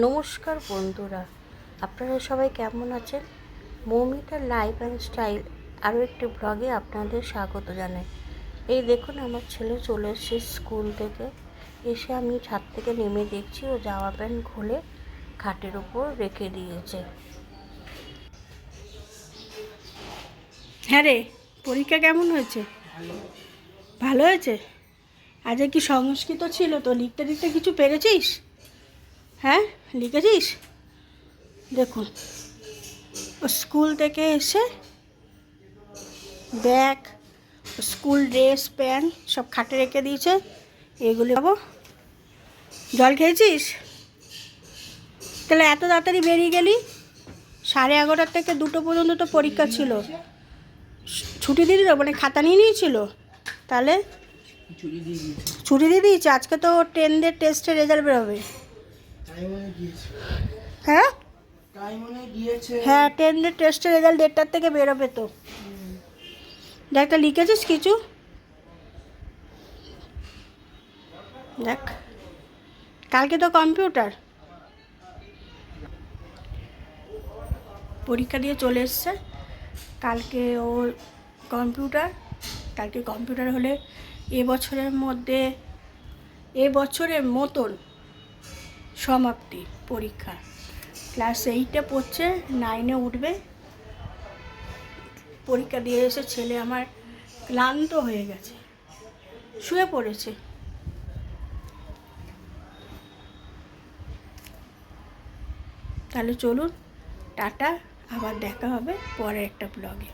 নমস্কার বন্ধুরা, আপনারা সবাই কেমন আছেন? মৌমিতার লাইফ অ্যান্ড স্টাইল আরও একটি ব্লগে আপনাদের স্বাগত জানাই। এই দেখুন, আমার ছেলে চলে এসেছে স্কুল থেকে। এসে আমি ছাদ থেকে নেমে দেখছি ও জামা প্যান্ট খুলে খাটের উপর রেখে দিয়েছে। হ্যাঁ রে, পরীক্ষা কেমন হয়েছে? ভালো হয়েছে। আজ কি সংস্কৃত ছিল, তো লিখতে লিখতে কিছু পেরেছিস? হ্যাঁ, লিখেছিস? দেখুন, ও স্কুল থেকে এসে ব্যাগ, স্কুল ড্রেস, প্যান্ট সব খাটে রেখে দিয়েছে। এগুলো যাবো। জল খেয়েছিস? তাহলে এত তাড়াতাড়ি বেরিয়ে গেলি? 11:30 থেকে 2টো পর্যন্ত তো পরীক্ষা ছিল। ছুটি দিয়ে দিল, মানে খাতা নিয়ে নিয়েছিল? তাহলে ছুটি দিয়ে দিয়েছে। আজকে তো 10 টেস্টের রেজাল্ট বেরোবে। হ্যাঁ হ্যাঁ, 10 টেস্টের রেজাল্ট 1:30 থেকে বেরোবে। তো দেখ, লিখেছিস কিছু? দেখ, কালকে তো কম্পিউটার। পরীক্ষা দিয়ে চলে এসছে। কালকে ওর কম্পিউটার। কালকে কম্পিউটার হলে এবছরের মতন সমাপ্তি পরীক্ষা। ক্লাস 8-এ পড়ছে, 9-এ উঠবে। পরীক্ষা দিয়ে এসে ছেলে আমার ক্লান্ত হয়ে গেছে, শুয়ে পড়েছে। তাহলে চলুন, টাটা, আবার দেখা হবে পরে একটা ব্লগে।